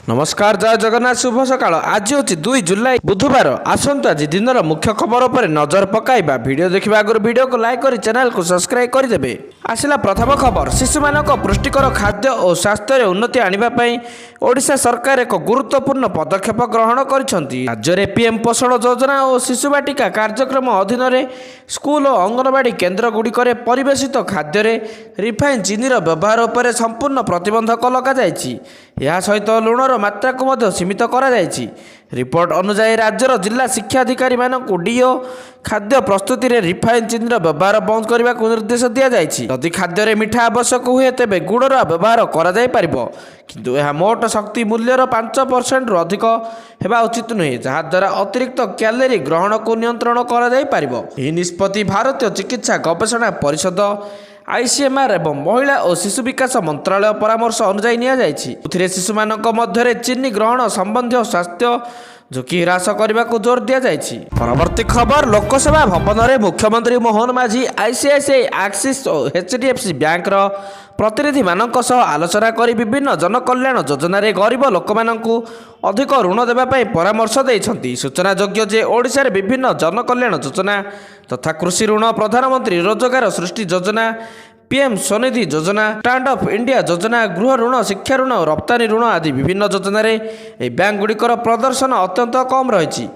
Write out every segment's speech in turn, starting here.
नमस्कार जय जगन्नाथ शुभ सकाळ आज हूँ 2 जुलाई बुधवार आसतु आज दिन मुख्य खबर पर नजर पकाइबा वीडियो देखा आगे वीडियो को लाइक कर चैनल को सब्सक्राइब करदे। आसला प्रथम खबर शिशु मानक पुष्टिकर खाद्य और स्वास्थ्य उन्नति आने ओडिशा सरकार एक गुरुत्वपूर्ण पदक्षेप ग्रहण करिसेंती। राज्य में पीएम पोषण योजना और शिशु बाटिका कार्यक्रम अधीन में स्कूल और अंगनवाड़ी केन्द्र गुड़िक परिवेशित खाद्य रिफाइन चीनीर व्यवहार पर संपूर्ण प्रतिबंधक लगाई। यह सहित लुणर मात्रा को सीमित करा जायछि। रिपोर्ट अनुसार राज्यर जिला शिक्षा अधिकारी मानक डीओ खाद्य प्रस्तुति में रिफाइन चीनीर व्यवहार बंद करने को निर्देश दि जाएगी। यदि खाद्य मिठा आवश्यक हुए तेज गुड़र व्यवहार किंतु यह मोट शक्ति मूल्यर 5% अधिक होगा उचित नुहे जहाद्वारा अतिरिक्त कैलोरी ग्रहण को नियंत्रण कर निष्पत्ति भारतीय चिकित्सा गवेषणा परिषद आईसीएमआर एवं महिला और शिशु विकास मंत्रालय परामर्श अनुଯାयी नि शिशु मानक मध्य चीनी ग्रहण संबंधी स्वास्थ्य झुंकी ह्रास करने को जोर दि जाएगी। परवर्ती खबर लोकसभा भवन में मुख्यमंत्री मोहन माझी आईसीआईसीआई एक्सिस और एचडीएफसी बैंक प्रतिनिधि मानक आलोचना कर विभिन्न जनकल्याण योजन गरीब लोक अधिक ऋण देवाई परामर्श देते। सूचनायोग्य जे ओडिशा रे विभिन्न जनकल्याण योजना तथा कृषि ऋण प्रधानमंत्री रोजगार सृष्टि योजना पीएम स्वनिधि योजना स्टैंड अप इंडिया योजना गृह ऋण शिक्षा ऋण और रप्तानी ऋण आदि विभिन्न योजन बैंक गुड़िकर प्रदर्शन अत्यंत कम रही।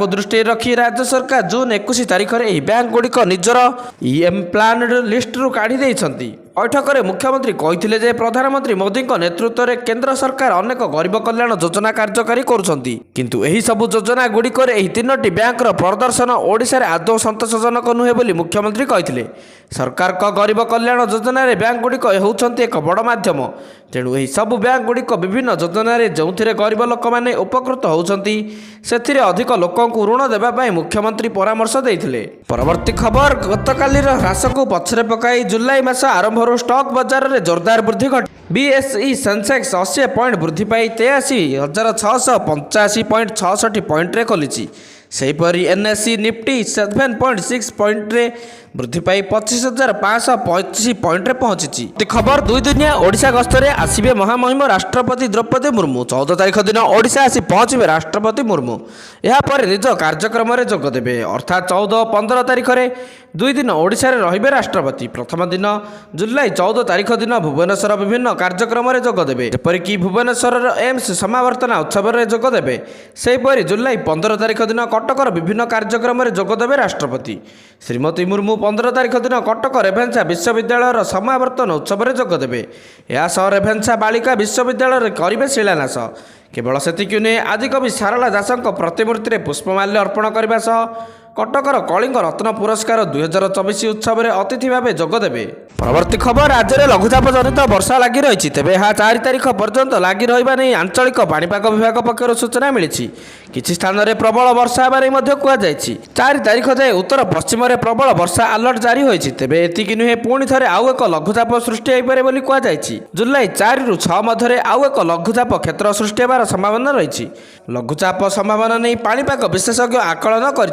दृष्टि रखी राज्य सरकार जून 21 तारिख में बैंक गुड़िक निजर ईएम प्लान लिस्ट रू काढ़ी बैठक में मुख्यमंत्री कहते प्रधानमंत्री मोदी नेतृत्व में केंद्र सरकार अनेक गरीब कल्याण योजना कार्यकारी करुछंती किंतु एही सबु योजना गुड़िकर एही तीनोटी बैंकर प्रदर्शन ओडिशा रे आदौ संतोषजनक नुहे बोली मुख्यमंत्री कहते। सरकार का गरीब कल्याण योजन बैंक गुड़िक होउछंती एक बड़ माध्यम तेणु एही सबु बैंक गुड़िक विभिन्न योजन जो गरीब लोक मैंने उपकृत होउछंती सेथिरे अधिक लोकंकु ऋण देवाई मुख्यमंत्री परामर्श देइथिले। परवर्ती खबर गतकालीर ह्रास को पछरे पकाई जुलाई मास आरंभ स्टॉक बाजार में जोरदार वृद्धि घटी। बीएसई सेंसेक्स 80 पॉइंट वृद्धि पाई 83,685 पॉइंट 66 पॉइंट रे खोली। सेहीपरि एनएससी निफ्टी 7.6 पॉइंट रे वृद्धि पाई 25,525 पॉइंट रे पहुंची। खबर 2 दिनिया ओडिशा गस्तरे आसिबे महामहिम राष्ट्रपति द्रौपदी मुर्मू 14 तारिख दिन ओडिशा आसी पहुंचे राष्ट्रपति मुर्मू यह पर निज कार्यक्रम में जोग देवे अर्थात 14-15 तारिख में 2 दिन ओडिशा रे रहिबे राष्ट्रपति। प्रथम दिन जुलाई 14 तारिख दिन भुवनेश्वर विभिन्न कार्यक्रम में जोग देवे जेपरिक भुवनेश्वर एम्स समावर्तना उत्सव में जोग देवे। सेहीपरि जुलाई 15 तारिख दिन कटकर विभिन्न कार्यक्रम में जोग देवे राष्ट्रपति। श्रीमती मुर्मू 15 तारिख दिन कटक रेभेन्सा विश्वविद्यालय समावर्तन उत्सव में जोग देवे। यह सह रेभेन्सा बालिका विश्वविद्यालय करेंगे शिलान्यास। केवल सेतिकी नुहे आदिकवि सारला दासଙ୍କ प्रतिमूर्ति में पुष्पमाल्य अर्पण करने सह कटकर कलिंग रत्न पुरस्कार 2024 उत्सव में अतिथि भाव जोगदेवे। परवर्ती खबर राज्य में लघुचाप जनित वर्षा लगी रही तेज यह 4 तारिख पर्यंत लगी रहा नहीं आंचलिक पाणीपाग विभाग पक्षर सूचना मिली। किसी स्थान में प्रबल वर्षा होने कहुई 4 तारिख जाए उत्तर पश्चिम में प्रबल वर्षा अलर्ट जारी होती तेज एतिकी नुहे पुणी थे आउ एक लघुचाप सृष्टि होपे कहुई। जुलाई 4 ରୁ 6 मध्य आउ एक लघुचाप क्षेत्र सृष्टि होवार संभावना रही। लघुचाप संभावना नहीं पाणीपाग विशेषज्ञ आकलन कर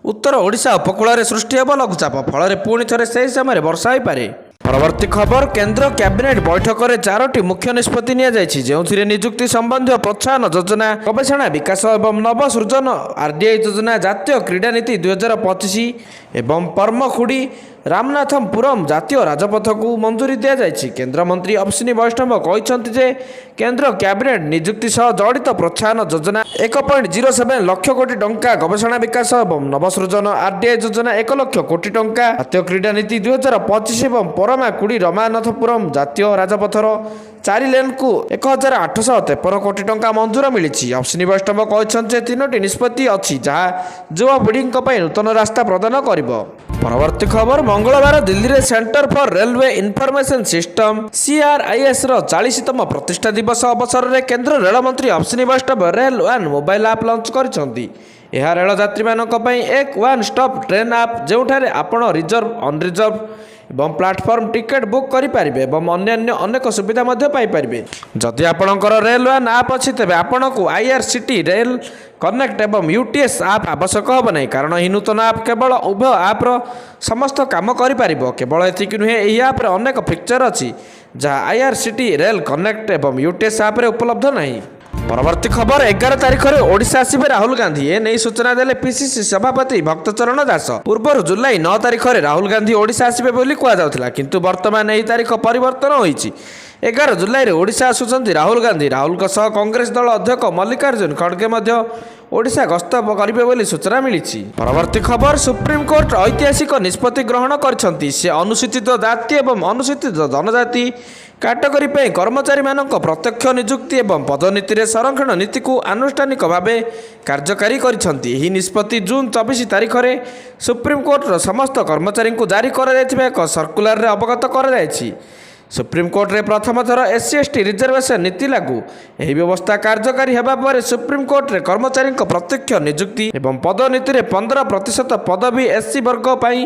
उत्तर ओडिशा उपकूल सृष्टि होब लघुचाप फल पुणी थे से समय वर्षा हो पारे। परवर्ती खबर केंद्र कैबिनेट बैठक में 4टी मुख्य निष्पत्ति जो निजुक्ति संबंधी प्रोत्साहन योजना गवेषणा विकास एवं नवसृजन आरडीआई योजना जातीय क्रीड़ा नीति 2025 एवं परमखुड़ी रामनाथपुरम जातीय राजपथ को मंजूरी दि जाएगी। केंद्र मंत्री अश्विनी वैष्णव कहते केंद्र कैबिनेट निजुक्ति सह जड़ित प्रोत्साहन योजना 1.07 लाख कोटी टंका गवेषणा विकास एवं नवसृजन आरडीआई योजना 1 लाख कोटी टंका जातीय क्रीड़ा नीति 2025 एवं परमाकुड़ी रामनाथपुरम जातीय राजपथर 4 लेन को 1,853 कोटी टंका मंजूर मिली। अश्विनी वैष्णव कहते 3टी निष्पत्ति अच्छी जहाँ युवापीढ़ी नूतन रास्ता प्रदान कर। परवर्ती खबर मंगलवार दिल्ली रे centre for railway information system CRIS 40तम प्रतिष्ठा दिवस अवसर में केंद्र रेल मंत्री अश्विनी वैष्णव रेल वन मोबाइल आप लॉन्च करिसेंती। यह रेल यात्री मानक एक वन स्टॉप ट्रेन आप जोठारे आपण रिजर्व अनरिजर्व एवं प्लाटफर्म टिकेट बुक करेंगे अन्य अनेक सुविधा पाइपर। जदि आपणकर रेल वन आप अच्छी तेज आपण को IRCT रेल कनेक्ट एवं UTS आप आवश्यक हम ना कारण यह नूतन आप केवल उभय आप्र समस्त काम कर केवल एतिक नुहे यह आप्रे अनेक फीचर अच्छी जहाँ IRCT रेल कनेक्ट एवं UTS आप्रे उपलब्ध नहीं। ପରବର୍ତ୍ତୀ ଖବର 11 ତାରିଖରେ ଓଡ଼ିଶା ଆସିବେ ରାହୁଲ ଗାନ୍ଧୀ। ଏ ନେଇ ସୂଚନା ଦେଲେ ପିସିସି ସଭାପତି ଭକ୍ତଚରଣ ଦାସ। ପୂର୍ବରୁ ଜୁଲାଇ 9 ତାରିଖରେ ରାହୁଲ ଗାନ୍ଧୀ ଓଡ଼ିଶା ଆସିବେ ବୋଲି କୁହାଯାଉଥିଲା, କିନ୍ତୁ ବର୍ତ୍ତମାନ ଏହି ତାରିଖ ପରିବର୍ତ୍ତନ ହୋଇଛି। 11 ଜୁଲାଇରେ ଓଡ଼ିଶା ଆସୁଛନ୍ତି ରାହୁଲ ଗାନ୍ଧୀ। ରାହୁଲଙ୍କ ସହ କଂଗ୍ରେସ ଦଳ ଅଧ୍ୟକ୍ଷ ମଲ୍ଲିକାର୍ଜୁନ ଖଡ଼ଗେ ମଧ୍ୟ ଓଡ଼ିଶା ଗସ୍ତ କରିବେ ବୋଲି ସୂଚନା ମିଳିଛି। ପରବର୍ତ୍ତୀ ଖବର ସୁପ୍ରିମକୋର୍ଟ ଐତିହାସିକ ନିଷ୍ପତ୍ତି ଗ୍ରହଣ କରିଛନ୍ତି। ସେ ଅନୁସୂଚିତ ଜାତି ଏବଂ ଅନୁସୂଚିତ ଜନଜାତି କାଟଗୋରୀ ପାଇଁ କର୍ମଚାରୀମାନଙ୍କ ପ୍ରତ୍ୟକ୍ଷ ନିଯୁକ୍ତି ଏବଂ ପଦୋନ୍ନତିରେ ସଂରକ୍ଷଣ ନୀତିକୁ ଆନୁଷ୍ଠାନିକ ଭାବେ କାର୍ଯ୍ୟକାରୀ କରିଛନ୍ତି। ଏହି ନିଷ୍ପତ୍ତି ଜୁନ୍ 24 ତାରିଖରେ ସୁପ୍ରିମକୋର୍ଟର ସମସ୍ତ କର୍ମଚାରୀଙ୍କୁ ଜାରି କରାଯାଇଥିବା ଏକ ସର୍କୁଲାରରେ ଅବଗତ କରାଯାଇଛି। ସୁପ୍ରିମକୋର୍ଟରେ ପ୍ରଥମ ଥର SC/ST ରିଜର୍ଭେସନ ନୀତି ଲାଗୁ। ଏହି ବ୍ୟବସ୍ଥା କାର୍ଯ୍ୟକାରୀ ହେବା ପରେ ସୁପ୍ରିମକୋର୍ଟରେ କର୍ମଚାରୀଙ୍କ ପ୍ରତ୍ୟକ୍ଷ ନିଯୁକ୍ତି ଏବଂ ପଦୋନ୍ନତିରେ 15% ପଦବୀ SC ବର୍ଗ ପାଇଁ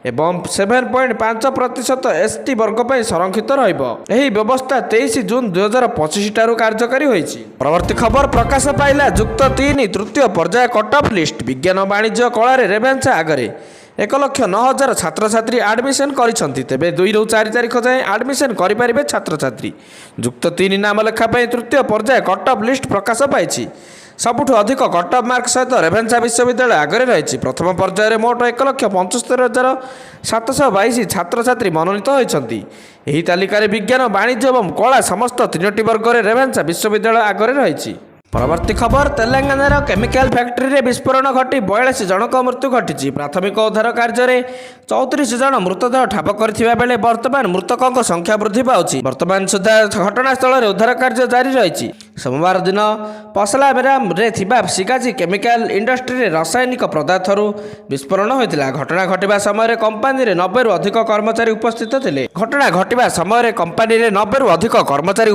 ଏବଂ 7.5% ST ବର୍ଗ ପାଇଁ ସଂରକ୍ଷିତ ରହିବ। ଏହି ବ୍ୟବସ୍ଥା 23 ଜୁନ୍ 2025 ଠାରୁ କାର୍ଯ୍ୟକାରୀ ହୋଇଛି। ପରବର୍ତ୍ତୀ ଖବର ପ୍ରକାଶ ପାଇଲା ଯୁକ୍ତ 3 ତୃତୀୟ ପର୍ଯ୍ୟାୟ କଟ୍ଅଫ୍ ଲିଷ୍ଟ। ବିଜ୍ଞାନ ବାଣିଜ୍ୟ କଳାରେ ରେଭେନ୍ସା ଆଗରେ 1,09,000 ଛାତ୍ରଛାତ୍ରୀ ଆଡମିସନ କରିଛନ୍ତି। ତେବେ 2ରୁ 4 ତାରିଖ ଯାଏଁ ଆଡମିସନ କରିପାରିବେ ଛାତ୍ରଛାତ୍ରୀ। ଯୁକ୍ତ 3 ନାମ ଲେଖା ପାଇଁ ତୃତୀୟ ପର୍ଯ୍ୟାୟ କଟ୍ଅଫ୍ ଲିଷ୍ଟ ପ୍ରକାଶ ପାଇଛି। ସବୁଠୁ ଅଧିକ କଟ୍ଅଫ୍ ମାର୍କ ସହିତ ରେଭେନ୍ସା ବିଶ୍ୱବିଦ୍ୟାଳୟ ଆଗରେ ରହିଛି। ପ୍ରଥମ ପର୍ଯ୍ୟାୟରେ ମୋଟ 1,75,722 ଛାତ୍ରଛାତ୍ରୀ ମନୋନୀତ ହୋଇଛନ୍ତି। ଏହି ତାଲିକାରେ ବିଜ୍ଞାନ ବାଣିଜ୍ୟ ଏବଂ କଳା ସମସ୍ତ 3ଟି ବର୍ଗରେ ରେଭେନ୍ସା ବିଶ୍ୱବିଦ୍ୟାଳୟ ଆଗରେ ରହିଛି। ପରବର୍ତ୍ତୀ ଖବର ତେଲେଙ୍ଗାନାର କେମିକାଲ ଫ୍ୟାକ୍ଟ୍ରିରେ ବିସ୍ଫୋରଣ ଘଟି 42 ଜଣଙ୍କ ମୃତ୍ୟୁ ଘଟିଛି। ପ୍ରାଥମିକ ଉଦ୍ଧାର କାର୍ଯ୍ୟରେ 34 ଜଣ ମୃତଦେହ ଠାବ କରିଥିବା ବେଳେ ବର୍ତ୍ତମାନ ମୃତକଙ୍କ ସଂଖ୍ୟା ବୃଦ୍ଧି ପାଉଛି। ବର୍ତ୍ତମାନ ସୁଦ୍ଧା ଘଟଣାସ୍ଥଳରେ ଉଦ୍ଧାର କାର୍ଯ୍ୟ ଜାରି ରହିଛି। ସୋମବାର ଦିନ ପସଲାମେରାମରେ ଥିବା ଶିଗାଚି କେମିକାଲ ଇଣ୍ଡଷ୍ଟ୍ରିରେ ରାସାୟନିକ ପଦାର୍ଥରୁ ବିସ୍ଫୋରଣ ହୋଇଥିଲା। ଘଟଣା ଘଟିବା ସମୟରେ କମ୍ପାନୀରେ 90ରୁ ଅଧିକ କର୍ମଚାରୀ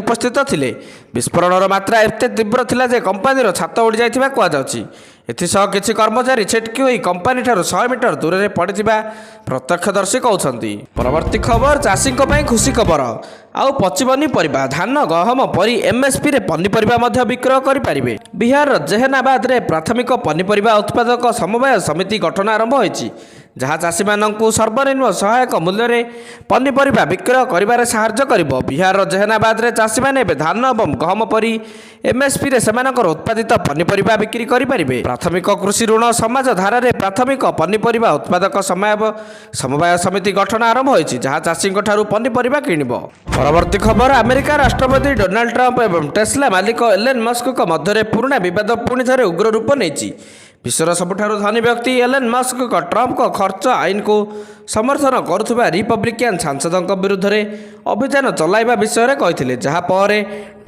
ଉପସ୍ଥିତ ଥିଲେ। ବିସ୍ଫୋରଣର ମାତ୍ରା ଏତେ ତୀବ୍ର ଥିଲା ଯେ କମ୍ପାନୀର ଛାତ ଉଡ଼ିଯାଇଥିବା କୁହାଯାଉଛି। ଏଥିସହ କିଛି କର୍ମଚାରୀ ଛିଟକି ହୋଇ କମ୍ପାନୀଠାରୁ 100 ମିଟର ଦୂରରେ ପଡ଼ିଥିବା ପ୍ରତ୍ୟକ୍ଷଦର୍ଶୀ କହୁଛନ୍ତି। ପରବର୍ତ୍ତୀ ଖବର ଚାଷୀଙ୍କ ପାଇଁ ଖୁସି ଖବର। ଆଉ ପଚିବନି ପରିବା। ଧାନ ଗହମ ପରି MSPରେ ପନିପରିବା ମଧ୍ୟ ବିକ୍ରୟ କରିପାରିବେ। ବିହାରର ଜେହାନାବାଦରେ ପ୍ରାଥମିକ ପନିପରିବା ଉତ୍ପାଦକ ସମବାୟ ସମିତି ଗଠନ ଆରମ୍ଭ ହୋଇଛି, ଯାହା ଚାଷୀମାନଙ୍କୁ ସର୍ବନିମ୍ନ ସହାୟକ ମୂଲ୍ୟରେ ପନିପରିବା ବିକ୍ରୟ କରିବାରେ ସାହାଯ୍ୟ କରିବ। ବିହାରର ଜେହାନାବାଦରେ ଚାଷୀମାନେ ଏବେ ଧାନ ଏବଂ ଗହମ ପରି MSPରେ ସେମାନଙ୍କର ଉତ୍ପାଦିତ ପନିପରିବା ବିକ୍ରି କରିପାରିବେ। ପ୍ରାଥମିକ କୃଷି ଋଣ ସମାଜ ଧାରାରେ ପ୍ରାଥମିକ ପନିପରିବା ଉତ୍ପାଦକ ସମବାୟ ସମିତି ଗଠନ ଆରମ୍ଭ ହୋଇଛି, ଯାହା ଚାଷୀଙ୍କଠାରୁ ପନିପରିବା କିଣିବ। ପରବର୍ତ୍ତୀ ଖବର ଆମେରିକା ରାଷ୍ଟ୍ରପତି ଡୋନାଲ୍ଡ ଟ୍ରମ୍ପ ଏବଂ ଟେସ୍ଲା ମାଲିକ ଏଲନ୍ ମସ୍କଙ୍କ ମଧ୍ୟରେ ପୁରୁଣା ବିବାଦ ପୁଣି ଥରେ ଉଗ୍ର ରୂପ ନେଇଛି। ବିଶ୍ୱର ସବୁଠାରୁ ଧନୀ ବ୍ୟକ୍ତି ଏଲନ୍ ମସ୍କ ଟ୍ରମ୍ପଙ୍କ ଖର୍ଚ୍ଚ ଆଇନକୁ ସମର୍ଥନ କରୁଥିବା ରିପବ୍ଲିକାନ ସାଂସଦଙ୍କ ବିରୁଦ୍ଧରେ ଅଭିଯାନ ଚଳାଇବା ବିଷୟରେ କହିଥିଲେ, ଯାହା ପରେ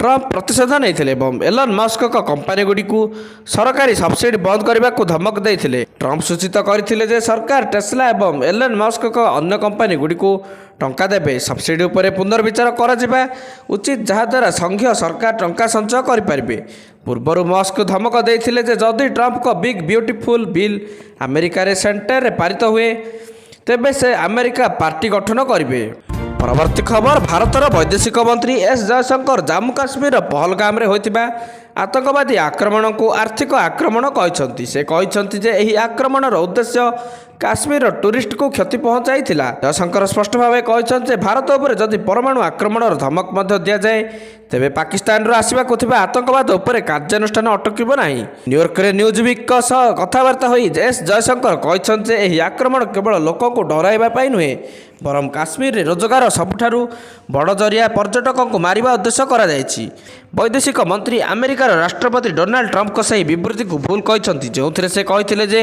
ଟ୍ରମ୍ପ ପ୍ରତିଶୋଧ ନେଇଥିଲେ ଏବଂ ଏଲନ୍ ମସ୍କଙ୍କ କମ୍ପାନୀଗୁଡ଼ିକୁ ସରକାରୀ ସବସିଡି ବନ୍ଦ କରିବାକୁ ଧମକ ଦେଇଥିଲେ। ଟ୍ରମ୍ପ ସୂଚିତ କରିଥିଲେ ଯେ ସରକାର ଟେସ୍ଲା ଏବଂ ଏଲନ୍ ମସ୍କଙ୍କ ଅନ୍ୟ କମ୍ପାନୀଗୁଡ଼ିକୁ ଟଙ୍କା ଦେବେ। ସବସିଡି ଉପରେ ପୁନର୍ବିଚାର କରାଯିବା ଉଚିତ, ଯାହାଦ୍ୱାରା ସଂଘୀୟ ସରକାର ଟଙ୍କା ସଞ୍ଚୟ କରିପାରିବେ। ପୂର୍ବରୁ ମସ୍କ ଧମକ ଦେଇଥିଲେ ଯେ ଯଦି ଟ୍ରମ୍ପଙ୍କ ବିଗ୍ ବିୟୁଟିଫୁଲ୍ ବିଲ୍ ଆମେରିକାରେ ସେଣ୍ଟରରେ ପାରିତ ହୁଏ, ତେବେ ସେ ଆମେରିକା ପାର୍ଟି ଗଠନ କରିବେ। ପରବର୍ତ୍ତୀ ଖବର ଭାରତର ବୈଦେଶିକ ମନ୍ତ୍ରୀ S ଜୟଶଙ୍କର ଜାମ୍ମୁ କାଶ୍ମୀରର ପହଲଗାମରେ ହୋଇଥିବା ଆତଙ୍କବାଦୀ ଆକ୍ରମଣକୁ ଆର୍ଥିକ ଆକ୍ରମଣ କହିଛନ୍ତି। ସେ କହିଛନ୍ତି ଯେ ଏହି ଆକ୍ରମଣର ଉଦ୍ଦେଶ୍ୟ କାଶ୍ମୀରର ଟୁରିଷ୍ଟକୁ କ୍ଷତି ପହଞ୍ଚାଇଥିଲା। ଜୟଶଙ୍କର ସ୍ପଷ୍ଟ ଭାବେ କହିଛନ୍ତି ଯେ ଭାରତ ଉପରେ ଯଦି ପରମାଣୁ ଆକ୍ରମଣର ଧମକ ମଧ୍ୟ ଦିଆଯାଏ, ତେବେ ପାକିସ୍ତାନରୁ ଆସିବାକୁ ଥିବା ଆତଙ୍କବାଦ ଉପରେ କାର୍ଯ୍ୟାନୁଷ୍ଠାନ ଅଟକିବ ନାହିଁ। ନ୍ୟୁୟର୍କରେ ନ୍ୟୁଜ୍ୱିକ୍ଙ୍କ ସହ କଥାବାର୍ତ୍ତା ହୋଇ S ଜୟଶଙ୍କର କହିଛନ୍ତି ଯେ ଏହି ଆକ୍ରମଣ କେବଳ ଲୋକଙ୍କୁ ଡରାଇବା ପାଇଁ ନୁହେଁ, ବରଂ କାଶ୍ମୀରରେ ରୋଜଗାର ସବୁଠାରୁ ବଡ଼ ଜରିଆ ପର୍ଯ୍ୟଟକଙ୍କୁ ମାରିବା ଉଦ୍ଦେଶ୍ୟ କରାଯାଇଛି। ବୈଦେଶିକ ମନ୍ତ୍ରୀ ଆମେରିକାର ରାଷ୍ଟ୍ରପତି ଡୋନାଲ୍ଡ ଟ୍ରମ୍ପଙ୍କ ସେହି ବିବୃତ୍ତିକୁ ଭୁଲ କହିଛନ୍ତି, ଯେଉଁଥିରେ ସେ କହିଥିଲେ ଯେ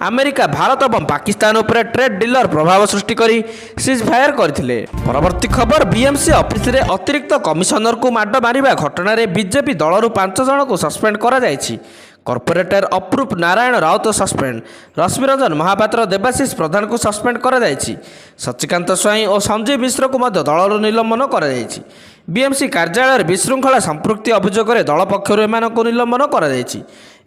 ଆମେରିକା ଭାରତ ଏବଂ ପାକିସ୍ତାନ ଉପରେ ଟ୍ରେଡ୍ ଡିଲର ପ୍ରଭାବ ସୃଷ୍ଟି କରି ସିଜଫାୟାର କରିଥିଲେ। ପରବର୍ତ୍ତୀ ଖବର BMC ଅଫିସରେ ଅତିରିକ୍ତ କମିଶନରକୁ ମାଡ଼ ମାରିବା ଘଟଣାରେ ବିଜେପି ଦଳରୁ 5 ଜଣଙ୍କୁ ସସ୍ପେଣ୍ଡ କରାଯାଇଛି। କର୍ପୋରେଟର ଅପରୂପ ନାରାୟଣ ରାଉତ ସସ୍ପେଣ୍ଡ, ରଶ୍ମିରଞ୍ଜନ ମହାପାତ୍ର, ଦେବାଶିଷ ପ୍ରଧାନଙ୍କୁ ସସ୍ପେଣ୍ଡ କରାଯାଇଛି। ସଚ୍ଚିକାନ୍ତ ସ୍ୱାଇଁ ଓ ସଞ୍ଜୀବ ମିଶ୍ରକୁ ମଧ୍ୟ ଦଳରୁ ନିଲମ୍ବନ କରାଯାଇଛି। BMC କାର୍ଯ୍ୟାଳୟରେ ବିଶୃଙ୍ଖଳା ସମ୍ପୃକ୍ତି ଅଭିଯୋଗରେ ଦଳ ପକ୍ଷରୁ ଏମାନଙ୍କୁ ନିଲମ୍ବନ କରାଯାଇଛି।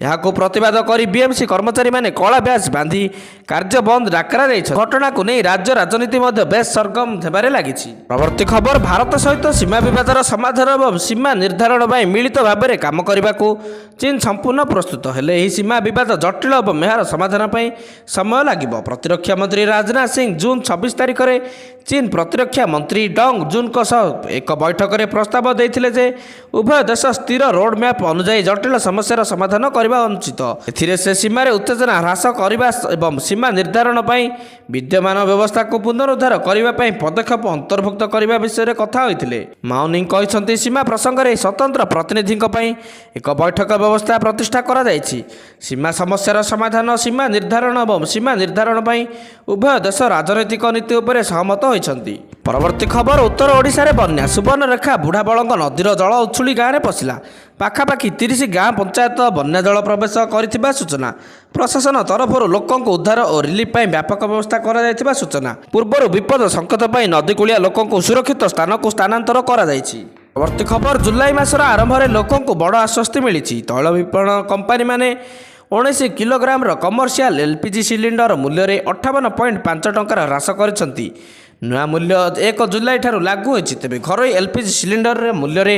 ଏହାକୁ ପ୍ରତିବାଦ କରି BMC କର୍ମଚାରୀମାନେ କଳା ବ୍ୟାଚ୍ ବାନ୍ଧି କାର୍ଯ୍ୟ ବନ୍ଦ ଡାକରା ଦେଇଛନ୍ତି। ଘଟଣାକୁ ନେଇ ରାଜ୍ୟ ରାଜନୀତି ମଧ୍ୟ ବେଶ୍ ସରଗରମ ହେବାରେ ଲାଗିଛି। ପରବର୍ତ୍ତୀ ଖବର ଭାରତ ସହିତ ସୀମା ବିବାଦର ସମାଧାନ ଏବଂ ସୀମା ନିର୍ଦ୍ଧାରଣ ପାଇଁ ମିଳିତ ଭାବରେ କାମ କରିବାକୁ ଚୀନ ସମ୍ପୂର୍ଣ୍ଣ ପ୍ରସ୍ତୁତ। ହେଲେ ଏହି ସୀମା ବିବାଦ ଜଟିଳ ଏବଂ ଏହାର ସମାଧାନ ପାଇଁ ସମୟ ଲାଗିବ। ପ୍ରତିରକ୍ଷା ମନ୍ତ୍ରୀ ରାଜନାଥ ସିଂ ଜୁନ୍ 26 ତାରିଖରେ ଚୀନ ପ୍ରତିରକ୍ଷା ମନ୍ତ୍ରୀ ଡଙ୍ଗ ଜୁନ୍ଙ୍କ ସହ ଏକ ବୈଠକ ବୈଠକରେ ପ୍ରସ୍ତାବ ଦେଇଥିଲେ ଯେ ଉଭୟ ଦେଶ ସ୍ଥିର ରୋଡ୍ ମ୍ୟାପ୍ ଅନୁଯାୟୀ ଜଟିଳ ସମସ୍ୟାର ସମାଧାନ କରିବା ଅନୁଚିତ। ଏଥିରେ ସେ ସୀମାରେ ଉତ୍ତେଜନା ହ୍ରାସ କରିବା ଏବଂ ସୀମା ନିର୍ଦ୍ଧାରଣ ପାଇଁ ବିଦ୍ୟମାନ ବ୍ୟବସ୍ଥାକୁ ପୁନରୁଦ୍ଧାର କରିବା ପାଇଁ ପଦକ୍ଷେପ ଅନ୍ତର୍ଭୁକ୍ତ କରିବା ବିଷୟରେ କଥା ହୋଇଥିଲେ। ମାଓନିଂ କହିଛନ୍ତି ସୀମା ପ୍ରସଙ୍ଗରେ ସ୍ୱତନ୍ତ୍ର ପ୍ରତିନିଧିଙ୍କ ପାଇଁ ଏକ ବୈଠକ ବ୍ୟବସ୍ଥା ପ୍ରତିଷ୍ଠା କରାଯାଇଛି। ସୀମା ସମସ୍ୟାର ସମାଧାନ, ସୀମା ନିର୍ଦ୍ଧାରଣ ଏବଂ ସୀମା ନିର୍ଦ୍ଧାରଣ ପାଇଁ ଉଭୟ ଦେଶ ରାଜନୈତିକ ନୀତି ଉପରେ ସହମତ ହୋଇଛନ୍ତି। ପରବର୍ତ୍ତୀ ଖବର, ଉତ୍ତର ଓଡ଼ିଶାରେ ବନ୍ୟା। ସୁବର୍ଣ୍ଣରେଖା ବୁଢ଼ାବଳଙ୍ଗ ନଦୀର ଜଳ ଉଛୁଳି ଗାଁରେ ପଶିଲା। ପାଖାପାଖି 30 ଗାଁ ପଞ୍ଚାୟତ ବନ୍ୟା ଜଳ ପ୍ରବେଶ କରିଥିବା ସୂଚନା। ପ୍ରଶାସନ ତରଫରୁ ଲୋକଙ୍କୁ ଉଦ୍ଧାର ଓ ରିଲିଫ୍ ପାଇଁ ବ୍ୟାପକ ବ୍ୟବସ୍ଥା କରାଯାଇଥିବା ସୂଚନା। ପୂର୍ବରୁ ବିପଦ ସଙ୍କେତ ପାଇଁ ନଦୀକୂଳିଆ ଲୋକଙ୍କୁ ସୁରକ୍ଷିତ ସ୍ଥାନକୁ ସ୍ଥାନାନ୍ତର କରାଯାଇଛି। ପରବର୍ତ୍ତୀ ଖବର, ଜୁଲାଇ ମାସର ଆରମ୍ଭରେ ଲୋକଙ୍କୁ ବଡ଼ ଆଶ୍ୱସ୍ତି ମିଳିଛି। ତୈଳ ବିପଣନ କମ୍ପାନୀମାନେ 19 କିଲୋଗ୍ରାମର କମର୍ସିଆଲ ଏଲ୍ପିଜି ସିଲିଣ୍ଡର ମୂଲ୍ୟରେ 58.5 ଟଙ୍କାର ହ୍ରାସ କରିଛନ୍ତି। ନୂଆ ମୂଲ୍ୟ 1 ଜୁଲାଇ ଠାରୁ ଲାଗୁ ହୋଇଛି। ତେବେ ଘରୋଇ ଏଲ୍ପିଜି ସିଲିଣ୍ଡର ମୂଲ୍ୟରେ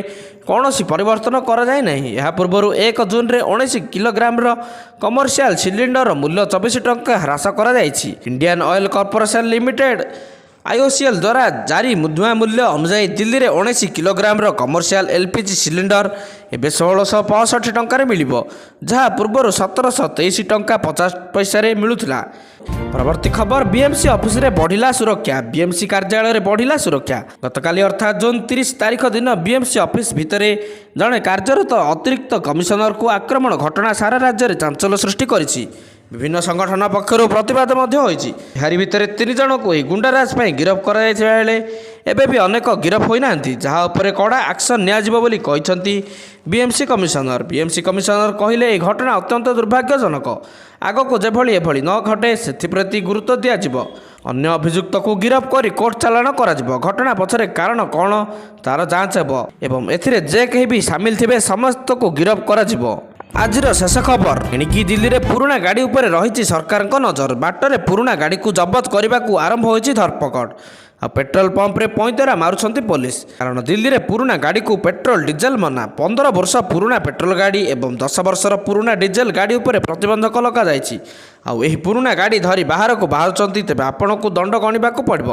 କୌଣସି ପରିବର୍ତ୍ତନ କରାଯାଇ ନାହିଁ। ଏହା ପୂର୍ବରୁ 1 ଜୁନରେ 19 କିଲୋଗ୍ରାମର କମର୍ସିଆଲ ସିଲିଣ୍ଡର ମୂଲ୍ୟ 24 ଟଙ୍କା ହ୍ରାସ କରାଯାଇଛି। Indian oil corporation limited IOCL ଦ୍ୱାରା ଜାରି ନୂଆ ମୂଲ୍ୟ ଅନୁଯାୟୀ ଦିଲ୍ଲୀରେ 19 କିଲୋଗ୍ରାମର କମର୍ସିଆଲ ଏଲ୍ପିଜି ସିଲିଣ୍ଡର ଏବେ 1665 ଟଙ୍କାରେ ମିଳିବ, ଯାହା ପୂର୍ବରୁ 1723 ଟଙ୍କା 50 ପଇସାରେ ମିଳୁଥିଲା। ପରବର୍ତ୍ତୀ ଖବର, BMC ଅଫିସରେ ବଢ଼ିଲା ସୁରକ୍ଷା। BMC କାର୍ଯ୍ୟାଳୟରେ ବଢ଼ିଲା ସୁରକ୍ଷା। ଗତକାଲି ଅର୍ଥାତ୍ ଜୁନ୍ 30 ତାରିଖ ଦିନ BMC ଅଫିସ ଭିତରେ ଜଣେ କାର୍ଯ୍ୟରତ ଅତିରିକ୍ତ କମିଶନରକୁ ଆକ୍ରମଣ ଘଟଣା ସାରା ରାଜ୍ୟରେ ଚାଞ୍ଚଲ୍ୟ ସୃଷ୍ଟି କରିଛି। ବିଭିନ୍ନ ସଂଗଠନ ପକ୍ଷରୁ ପ୍ରତିବାଦ ମଧ୍ୟ ହୋଇଛି। ଏହାରି ଭିତରେ 3 ଜଣଙ୍କୁ ଏହି ଗୁଣ୍ଡାରାଜ ପାଇଁ ଗିରଫ କରାଯାଇଥିବା ବେଳେ ଏବେ ବି ଅନେକ ଗିରଫ ହୋଇନାହାନ୍ତି, ଯାହା ଉପରେ କଡ଼ା ଆକ୍ସନ୍ ନିଆଯିବ ବୋଲି କହିଛନ୍ତି BMC କମିଶନର। BMC କମିଶନର କହିଲେ, ଏହି ଘଟଣା ଅତ୍ୟନ୍ତ ଦୁର୍ଭାଗ୍ୟଜନକ। ଆଗକୁ ଯେଭଳି ଏଭଳି ନ ଘଟେ ସେଥିପ୍ରତି ଗୁରୁତ୍ୱ ଦିଆଯିବ। ଅନ୍ୟ ଅଭିଯୁକ୍ତକୁ ଗିରଫ କରି କୋର୍ଟ ଚାଲାଣ କରାଯିବ। ଘଟଣା ପଛରେ କାରଣ କ'ଣ ତାର ଯାଞ୍ଚ ହେବ ଏବଂ ଏଥିରେ ଯେ କେହି ବି ସାମିଲ ଥିବେ ସମସ୍ତଙ୍କୁ ଗିରଫ କରାଯିବ। ଆଜିର ଶେଷ ଖବର, ଏଣିକି ଦିଲ୍ଲୀରେ ପୁରୁଣା ଗାଡ଼ି ଉପରେ ରହିଛି ସରକାରଙ୍କ ନଜର। ବାଟରେ ପୁରୁଣା ଗାଡ଼ିକୁ ଜବତ କରିବାକୁ ଆରମ୍ଭ ହୋଇଛି ଧରପକଡ଼। ଆଉ ପେଟ୍ରୋଲ ପମ୍ପରେ ପଇଁତରା ମାରୁଛନ୍ତି ପୋଲିସ। କାରଣ ଦିଲ୍ଲୀରେ ପୁରୁଣା ଗାଡ଼ିକୁ ପେଟ୍ରୋଲ ଡିଜେଲ ମନା। 15 ବର୍ଷ ପୁରୁଣା ପେଟ୍ରୋଲ ଗାଡ଼ି ଏବଂ 10 ବର୍ଷର ପୁରୁଣା ଡିଜେଲ ଗାଡ଼ି ଉପରେ ପ୍ରତିବନ୍ଧକ ଲଗାଯାଇଛି। ଆଉ ଏହି ପୁରୁଣା ଗାଡ଼ି ଧରି ବାହାରକୁ ବାହାରୁଛନ୍ତି ତେବେ ଆପଣଙ୍କୁ ଦଣ୍ଡ ଗଣିବାକୁ ପଡ଼ିବ।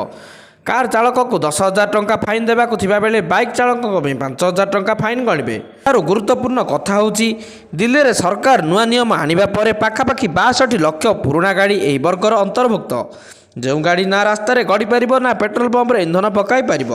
କାର ଚାଳକକୁ 10,000 ଟଙ୍କା ଫାଇନ୍ ଦେବାକୁ ଥିବାବେଳେ ବାଇକ୍ ଚାଳକଙ୍କ ପାଇଁ 5,000 ଟଙ୍କା ଫାଇନ୍ ଗଣିବେ। ଏହାର ଗୁରୁତ୍ୱପୂର୍ଣ୍ଣ କଥା ହେଉଛି, ଦିଲ୍ଲୀରେ ସରକାର ନୂଆ ନିୟମ ଆଣିବା ପରେ ପାଖାପାଖି 62 ଲକ୍ଷ ପୁରୁଣା ଗାଡ଼ି ଏହି ବର୍ଗର ଅନ୍ତର୍ଭୁକ୍ତ। ଯେଉଁ ଗାଡ଼ି ନା ରାସ୍ତାରେ ଗଡ଼ିପାରିବ ନା ପେଟ୍ରୋଲ ପମ୍ପରେ ଇନ୍ଧନ ପକାଇ ପାରିବ।